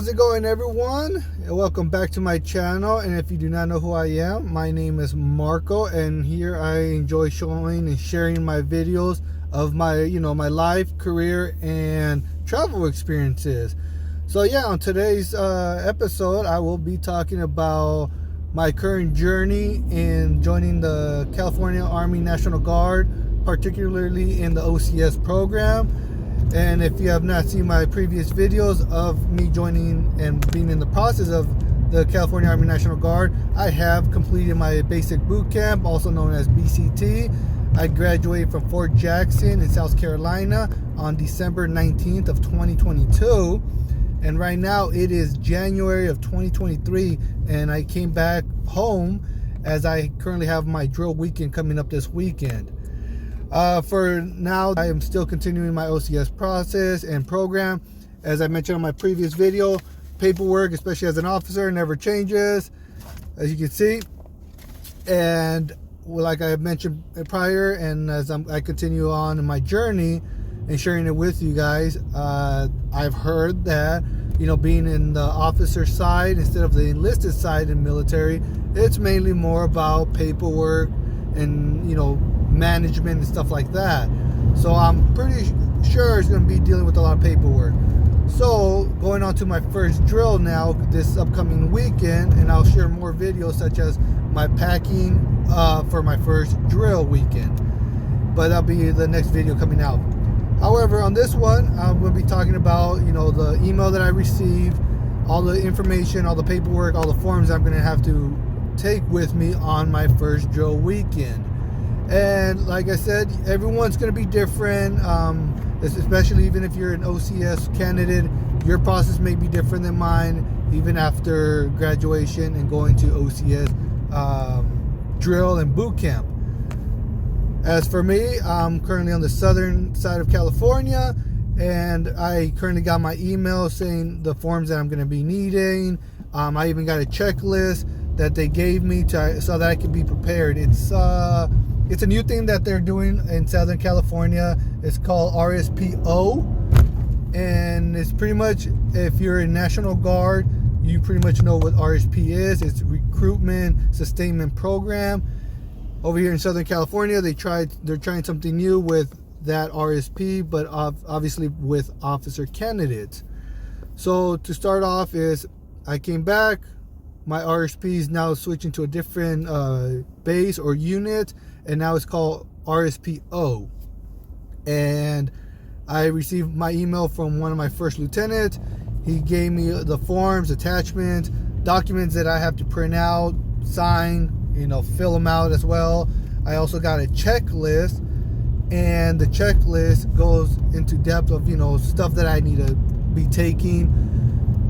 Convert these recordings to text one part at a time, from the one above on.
How's it going, everyone? Welcome back to my channel. And if you do not know who I am, my name is Marco, and here I enjoy showing and sharing my videos of my my life, career, and travel experiences. So yeah, on today's episode I will be talking about my current journey in joining the California Army National Guard, particularly in the OCS program. And if you have not seen my previous videos of me joining and being in the process of the California Army National Guard, I have completed my basic boot camp, also known as BCT. I graduated from Fort Jackson in South Carolina on December 19th of 2022. And right now it is January of 2023, and I came back home as I currently have my drill weekend coming up this weekend. For now, I am still continuing my OCS process and program. As I mentioned on my previous video, paperwork, especially as an officer, never changes, as you can see. And like I mentioned prior, and as I continue on in my journey and sharing it with you guys, I've heard that, being in the officer side instead of the enlisted side in military, it's mainly more about paperwork and, management and stuff like that. So I'm pretty sure it's going to be dealing with a lot of paperwork. So going on to my first drill now this upcoming weekend, and I'll share more videos such as my packing for my first drill weekend, but that'll be the next video coming out. However, on this one I'm going to be talking about the email that I received, all the information, all the paperwork, all the forms I'm going to have to take with me on my first drill weekend. And like I said, everyone's going to be different, especially even if you're an OCS candidate. Your process may be different than mine, even after graduation and going to OCS drill and boot camp. As for me, I'm currently on the southern side of California, and I currently got my email saying the forms that I'm going to be needing. I even got a checklist that they gave me so that I can be prepared. It's a new thing that they're doing in Southern California. It's called RSPO, and it's pretty much, if you're in National Guard, you pretty much know what RSP is. It's Recruitment Sustainment Program. Over here in Southern California, they're trying something new with that RSP, but obviously with officer candidates. So to start off is, I came back. My RSP is now switching to a different base or unit, and now it's called RSPO. And I received my email from one of my first lieutenants. He gave me the forms, attachments, documents that I have to print out, sign, fill them out as well. I also got a checklist, and the checklist goes into depth of stuff that I need to be taking.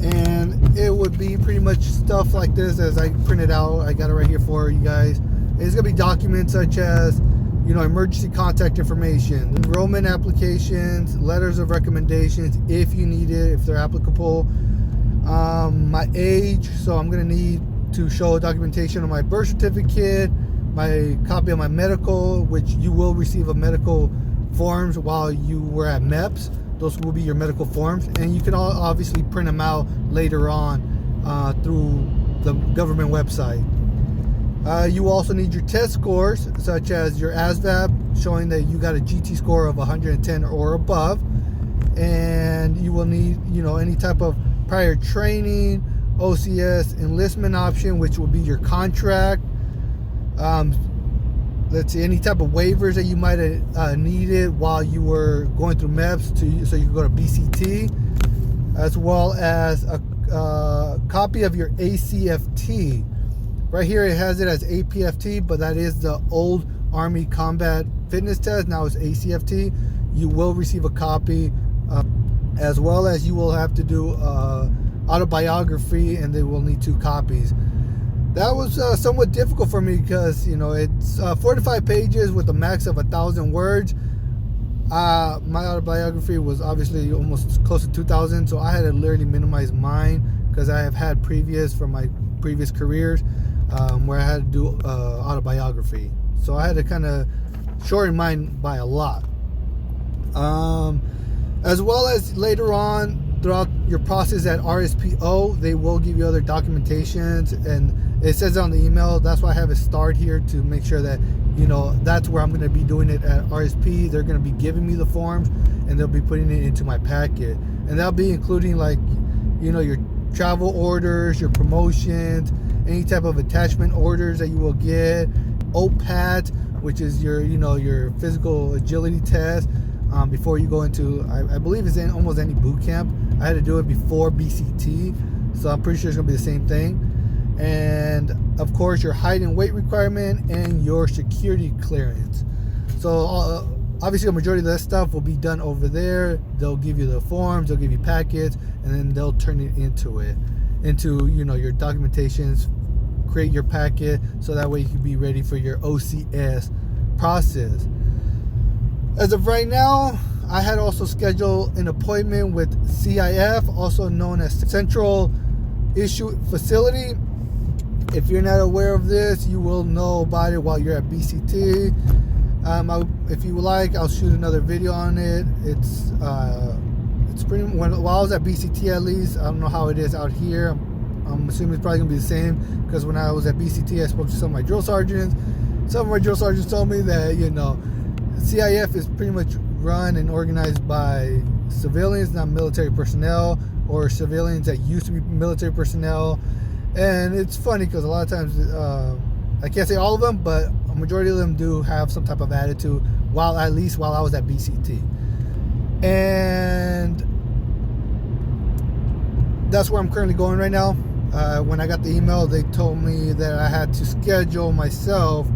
And it would be pretty much stuff like this as I printed out. I got it right here for you guys. It's going to be documents such as, emergency contact information, enrollment applications, letters of recommendations if you need it, if they're applicable. My age, so I'm going to need to show documentation of my birth certificate, my copy of my medical, which you will receive a medical forms while you were at MEPS. Those will be your medical forms, and you can obviously print them out later on through the government website. You also need your test scores, such as your ASVAB, showing that you got a GT score of 110 or above. And you will need, any type of prior training, OCS enlistment option, which will be your contract. Let's see, any type of waivers that you might have needed while you were going through MEPS so you can go to BCT, as well as a copy of your ACFT. Right here it has it as APFT, but that is the old Army Combat Fitness Test. Now it's ACFT. You will receive a copy, as well as you will have to do autobiography, and they will need 2 copies. That was somewhat difficult for me because, it's 4 to 5 pages with a max of 1,000 words. My autobiography was obviously almost close to 2,000, so I had to literally minimize mine because I have had from my previous careers where I had to do autobiography. So I had to kind of shorten mine by a lot. As well as later on, throughout your process at RSPO, they will give you other documentations, and it says on the email. That's why I have it starred here, to make sure that, you know, that's where I'm going to be doing it at RSP. They're going to be giving me the forms, and they'll be putting it into my packet, and that'll be including, like, you know, your travel orders, your promotions, any type of attachment orders that you will get, OPAT, which is your, you know, your physical agility test. Before you go into, I believe it's in almost any boot camp. I had to do it before BCT, so I'm pretty sure it's gonna be the same thing. And of course, your height and weight requirement and your security clearance. So obviously, the majority of that stuff will be done over there. They'll give you the forms, they'll give you packets, and then they'll turn it into you know, your documentations. Create your packet so that way you can be ready for your OCS process. As of right now, I had also scheduled an appointment with CIF, also known as Central Issue Facility. If you're not aware of this, you will know about it while you're at BCT. If you would like, I'll shoot another video on it. It's pretty, while I was at BCT, at least, I don't know how it is out here. I'm assuming it's probably gonna be the same, because when I was at BCT, I spoke to some of my drill sergeants. Some of my drill sergeants told me that, you know, CIF is pretty much run and organized by civilians, not military personnel, or civilians that used to be military personnel. And it's funny because a lot of times, I can't say all of them, but a majority of them do have some type of attitude, at least while I was at BCT. And that's where I'm currently going right now. When I got the email, they told me that I had to schedule myself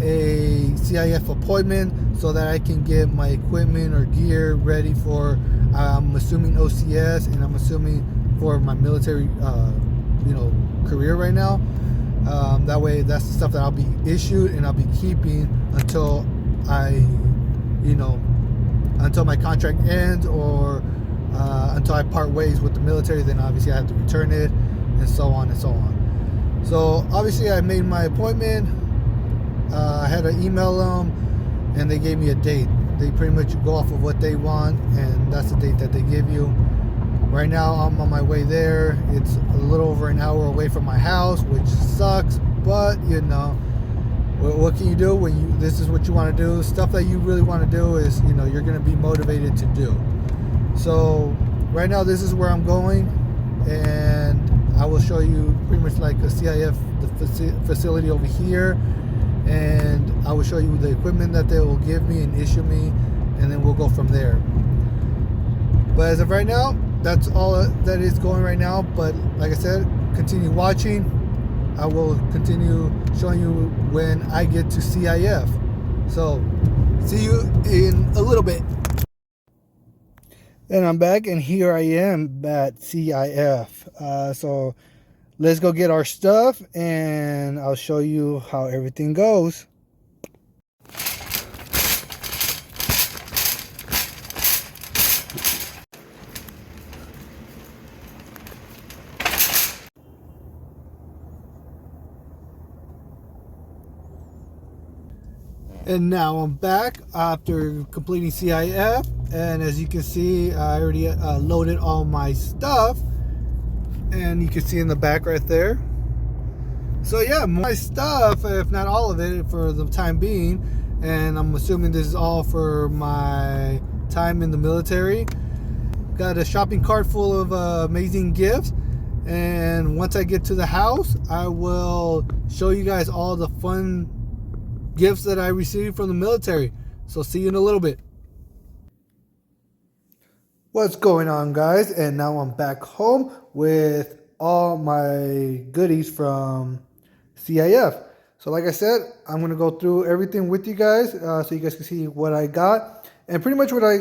a CIF appointment so that I can get my equipment or gear ready for, I'm assuming, OCS, and I'm assuming for my military, you know, career right now. That way, that's the stuff that I'll be issued and I'll be keeping until until my contract ends, or until I part ways with the military. Then obviously I have to return it, and so on and so on. So obviously I made my appointment. I had to email them, and they gave me a date. They pretty much go off of what they want, and that's the date that they give you. Right now I'm on my way there. It's a little over an hour away from my house, which sucks, but you know, what can you do when this is what you want to do? Stuff that you really want to do is, you know, you're going to be motivated to do. So right now this is where I'm going, and I will show you pretty much like a CIF, the facility over here, and I will show you the equipment that they will give me and issue me, and then we'll go from there. But as of right now, that's all that is going right now. But like I said, continue watching. I will continue showing you when I get to CIF. So see you in a little bit. And I'm back, and here I am at CIF. So let's go get our stuff, and I'll show you how everything goes. And now I'm back after completing CIF, and as you can see, I already loaded all my stuff, and you can see in the back right there. So yeah, my stuff, if not all of it for the time being, and I'm assuming this is all for my time in the military. Got a shopping cart full of amazing gifts, and once I get to the house, I will show you guys all the fun gifts that I received from the military. So see you in a little bit. What's going on, guys? And now I'm back home with all my goodies from CIF. So like I said, I'm going to go through everything with you guys, so you guys can see what I got. And pretty much what I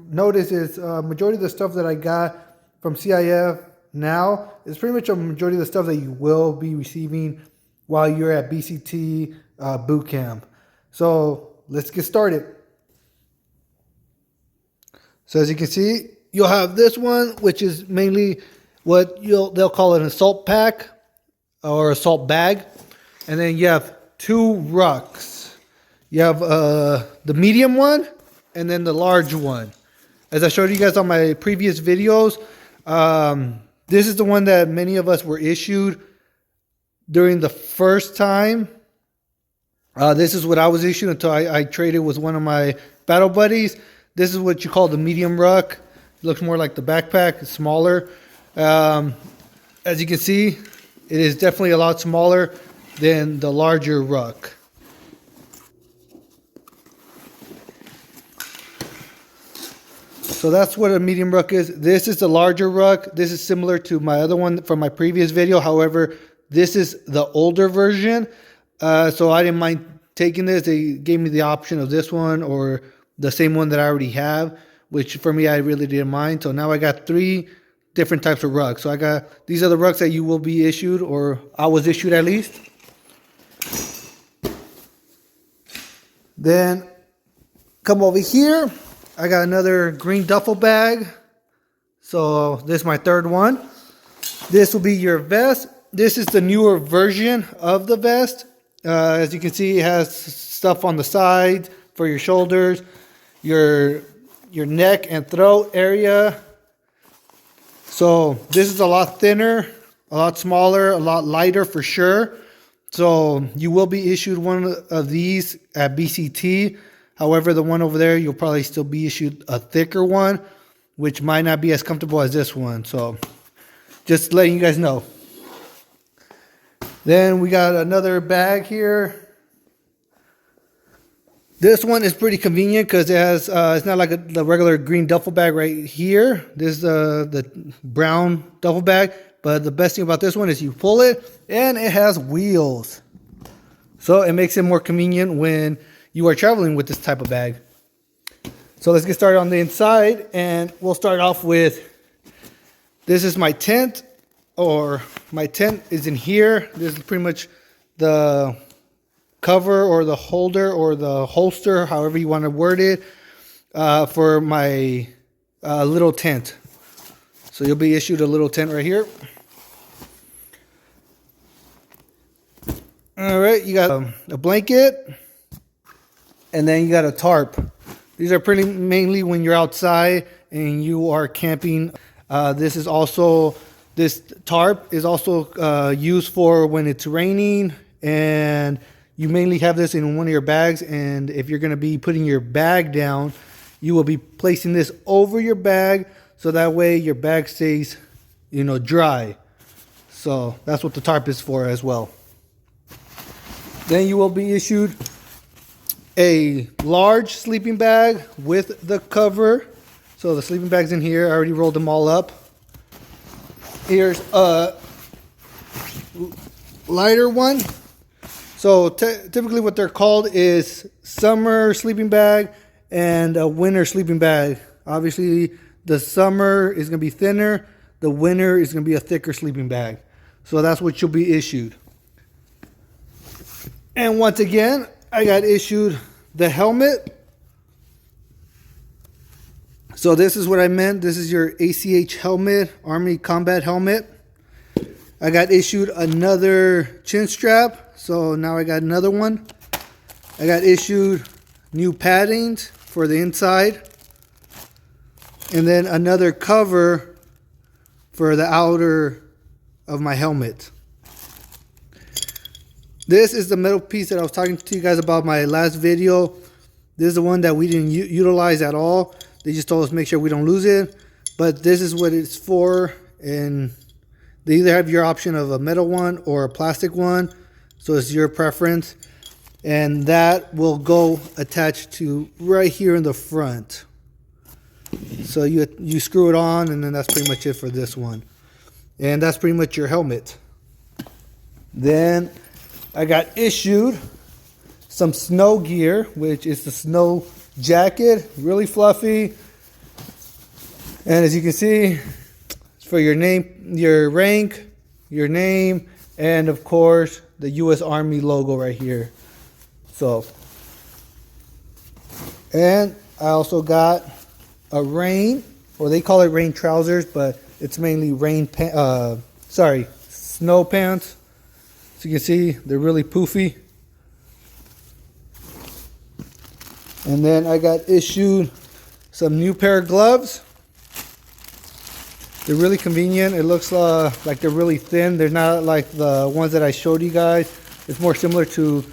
noticed is majority of the stuff that I got from CIF now is pretty much a majority of the stuff that you will be receiving while you're at BCT boot camp. So let's get started. So as you can see, you'll have this one, which is mainly what they'll call an assault pack or assault bag. And then you have two rucks. You have the medium one and then the large one. As I showed you guys on my previous videos, This is the one that many of us were issued during the first time. This is what I was issued until I traded with one of my battle buddies. This is what you call the medium ruck. It looks more like the backpack. It's smaller. As you can see, it is definitely a lot smaller than the larger ruck. So that's what a medium ruck is. This is the larger ruck. This is similar to my other one from my previous video. However, this is the older version. So I didn't mind taking this. They gave me the option of this one or the same one that I already have, which for me, I really didn't mind. So now I got 3 different types of rugs. So I got, these are the rugs that you will be issued, or I was issued at least. Then come over here. I got another green duffel bag. So this is my 3rd one. This will be your vest. This is the newer version of the vest. As you can see, it has stuff on the side for your shoulders, your neck and throat area. So this is a lot thinner, a lot smaller, a lot lighter for sure. So you will be issued one of these at BCT. However, the one over there, you'll probably still be issued a thicker one, which might not be as comfortable as this one. So just letting you guys know. Then we got another bag here. This one is pretty convenient because it has, it's not like the regular green duffel bag right here. This is the brown duffel bag. But the best thing about this one is you pull it and it has wheels. So it makes it more convenient when you are traveling with this type of bag. So let's get started on the inside, and we'll start off with, this is my tent, or my tent is in here. This is pretty much the cover or the holder or the holster, however you want to word it, for my little tent. So you'll be issued a little tent right here. All right, you got a blanket. And then you got a tarp. These are pretty mainly when you're outside and you are camping. This tarp is also used for when it's raining, and you mainly have this in one of your bags. And if you're going to be putting your bag down, you will be placing this over your bag, so that way your bag stays, dry. So that's what the tarp is for as well. Then you will be issued a large sleeping bag with the cover. So the sleeping bag's in here. I already rolled them all up. Here's a lighter one. So typically what they're called is summer sleeping bag and a winter sleeping bag. Obviously the summer is going to be thinner. The winter is going to be a thicker sleeping bag. So that's what you'll be issued. And once again, I got issued the helmet. So this is what I meant. This is your ACH helmet, Army Combat Helmet. I got issued another chin strap. So now I got another one. I got issued new paddings for the inside. And then another cover for the outer of my helmet. This is the metal piece that I was talking to you guys about my last video. This is the one that we didn't utilize at all. They just told us to make sure we don't lose it. But this is what it's for. And they either have your option of a metal one or a plastic one. So it's your preference. And that will go attached to right here in the front. So you screw it on, and then that's pretty much it for this one. And that's pretty much your helmet. Then I got issued some snow gear, which is the snow jacket, really fluffy. And as you can see, it's for your name, your rank, your name, and of course the U.S. Army logo right here. So, and I also got a rain, or they call it rain trousers, but it's mainly snow pants. So you can see they're really poofy. And then I got issued some new pair of gloves. They're really convenient. It looks like they're really thin. They're not like the ones that I showed you guys. It's more similar to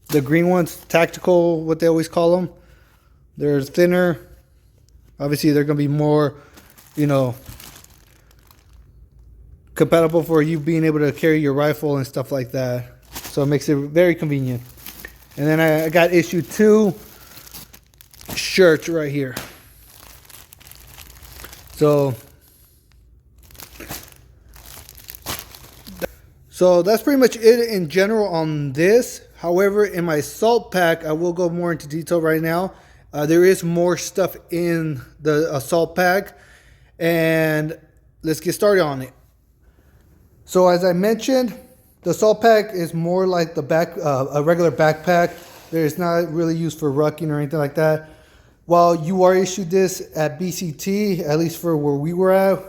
the green ones, tactical, what they always call them. They're thinner. Obviously, they're going to be more, you know, compatible for you being able to carry your rifle and stuff like that. So it makes it very convenient. And then I got issue 2 shirts right here. So that's pretty much it in general on this. However, in my assault pack, I will go more into detail right now. There is more stuff in the assault pack, and let's get started on it. So as I mentioned, the assault pack is more like a regular backpack. It's not really used for rucking or anything like that. While you are issued this at BCT, at least for where we were at,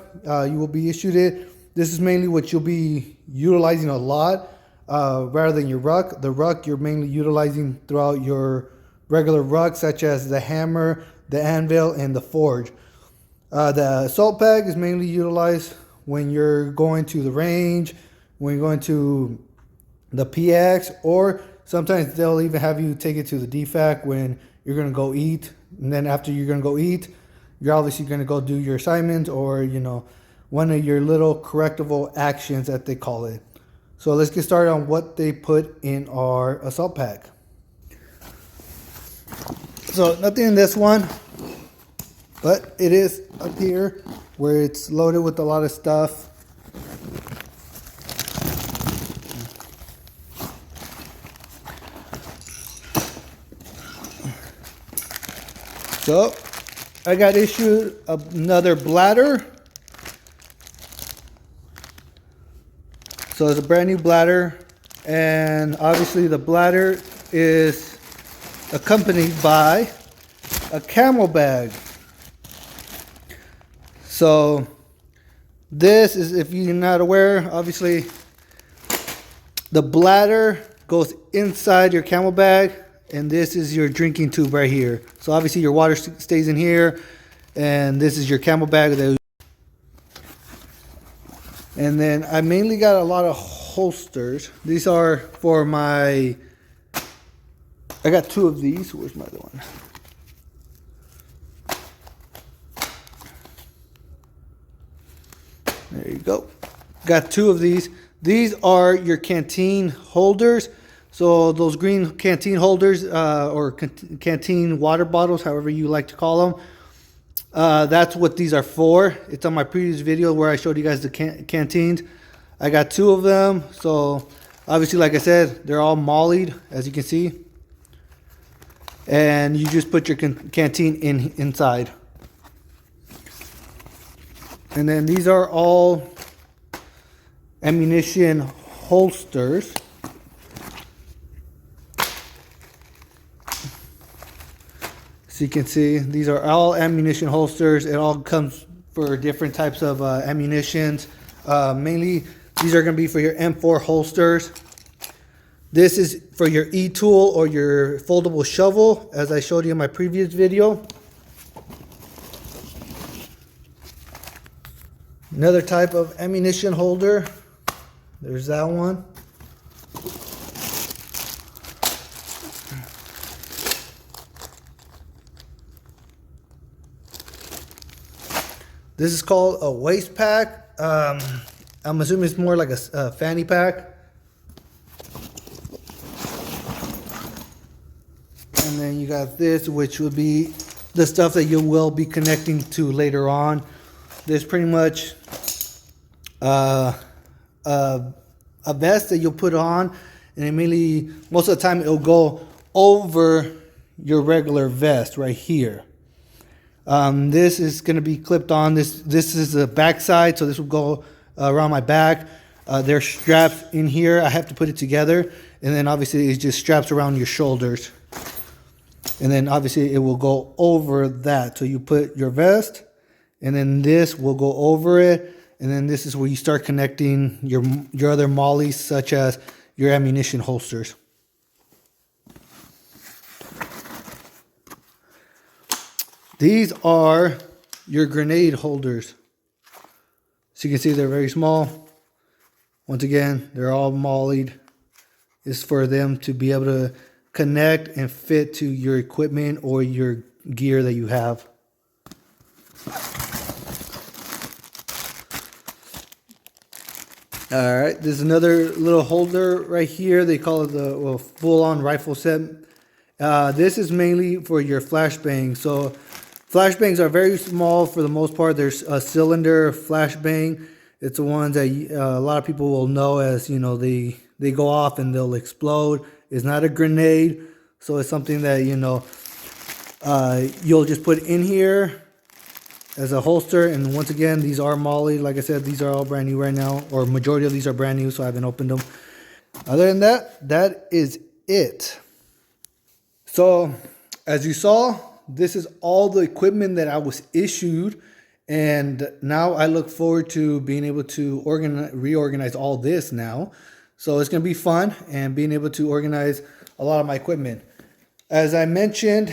you will be issued it. This is mainly what you'll be utilizing a lot rather than your ruck. The ruck you're mainly utilizing throughout your regular ruck, such as the hammer, the anvil, and the forge. The assault pack is mainly utilized when you're going to the range, when you're going to the PX, or sometimes they'll even have you take it to the DFAC when you're going to go eat. And then after you're going to go eat, you're obviously going to go do your assignment or, you know, one of your little correctable actions that they call it. So let's get started on what they put in our assault pack. So nothing in this one, but it is up here where it's loaded with a lot of stuff. So I got issued another bladder. So it's a brand new bladder, and obviously the bladder is accompanied by a camel bag. So this is, if you're not aware, obviously the bladder goes inside your camel bag, and this is your drinking tube right here. So obviously your water stays in here, and this is your camel bag. And then I mainly got a lot of holsters. These are for my, I got 2 of these. Where's my other one? There you go. Got 2 of these. These are your canteen holders. So those green canteen holders or canteen water bottles, however you like to call them, that's what these are for. It's on my previous video where I showed you guys the canteens. I got 2 of them. So obviously, like I said, they're all mollied, as you can see. And you just put your canteen inside. And then these are all ammunition holsters. So you can see these are all ammunition holsters. It all comes for different types of ammunitions. Mainly these are going to be for your M4 holsters. This is for your e-tool or your foldable shovel, as I showed you in my previous video. Another type of ammunition holder. There's that one. This is called a waist pack. I'm assuming it's more like a fanny pack. And then you got this, which would be the stuff that you will be connecting to later on. There's pretty much a vest that you'll put on, and immediately, most of the time, it'll go over your regular vest right here. This is going to be clipped on. This is the back side, so this will go around my back. There's straps in here. I have to put it together, and then obviously it just straps around your shoulders. And then obviously it will go over that. So you put your vest, and then this will go over it, and then this is where you start connecting your other mollies, such as your ammunition holsters. These are your grenade holders. So you can see they're very small. Once again, they're all mollied. It's for them to be able to connect and fit to your equipment or your gear that you have. All right, there's another little holder right here. They call it the full-on rifle set. This is mainly for your flashbang. So flashbangs are very small for the most part. There's a cylinder flashbang. It's the ones that a lot of people will know as, you know, they go off and they'll explode. It's not a grenade. So it's something that, you know, you'll just put in here as a holster. And once again, these are molly. Like I said, these are all brand new right now, or majority of these are brand new, so I haven't opened them. Other than that, that is it. So as you saw, this is all the equipment that I was issued, and now I look forward to being able to reorganize all this now. So it's going to be fun, and being able to organize a lot of my equipment. As I mentioned,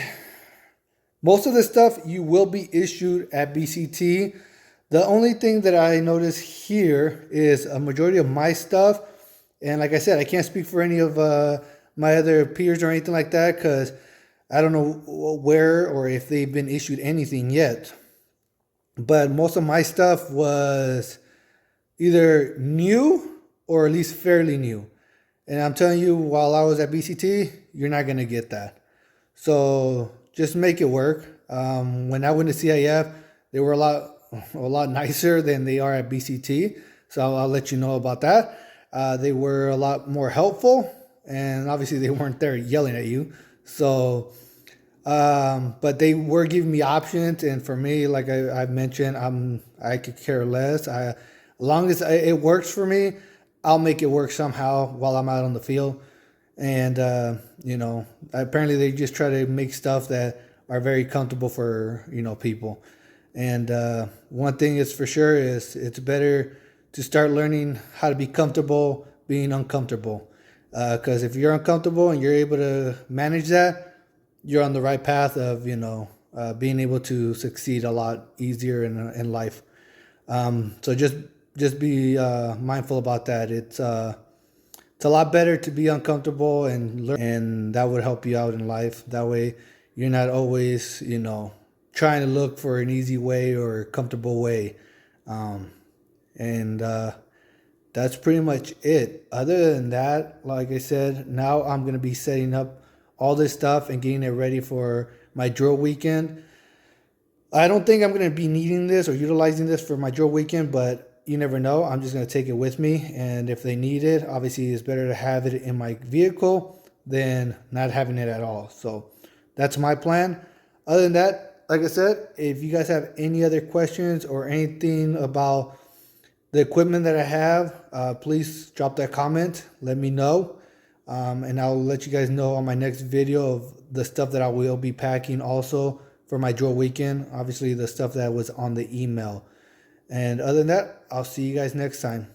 most of the stuff you will be issued at BCT. The only thing that I notice here is a majority of my stuff. And like I said, I can't speak for any of my other peers or anything like that, because I don't know where or if they've been issued anything yet. But most of my stuff was either new or at least fairly new. And I'm telling you, while I was at BCT, you're not going to get that. So just make it work. When I went to CIF, they were a lot nicer than they are at BCT. So I'll let you know about that. They were a lot more helpful, and obviously they weren't there yelling at you. So, but they were giving me options, and for me, like I mentioned, I could care less. As long as it works for me, I'll make it work somehow while I'm out on the field. And you know, apparently they just try to make stuff that are very comfortable for, you know, people. And one thing is for sure is it's better to start learning how to be comfortable being uncomfortable. Because if you're uncomfortable and you're able to manage that, you're on the right path of, you know, being able to succeed a lot easier in life. So just be mindful about that. It's a lot better to be uncomfortable and learn, and that would help you out in life. That way you're not always, you know, trying to look for an easy way or a comfortable way. And that's pretty much it. Other than that, like I said, now I'm going to be setting up all this stuff and getting it ready for my drill weekend. I don't think I'm going to be needing this or utilizing this for my drill weekend, but you never know. I'm just going to take it with me. And if they need it, obviously it's better to have it in my vehicle than not having it at all. So that's my plan. Other than that, like I said, if you guys have any other questions or anything about the equipment that I have, please drop that comment. Let me know. And I'll let you guys know on my next video of the stuff that I will be packing also for my drill weekend. Obviously the stuff that was on the email. And other than that, I'll see you guys next time.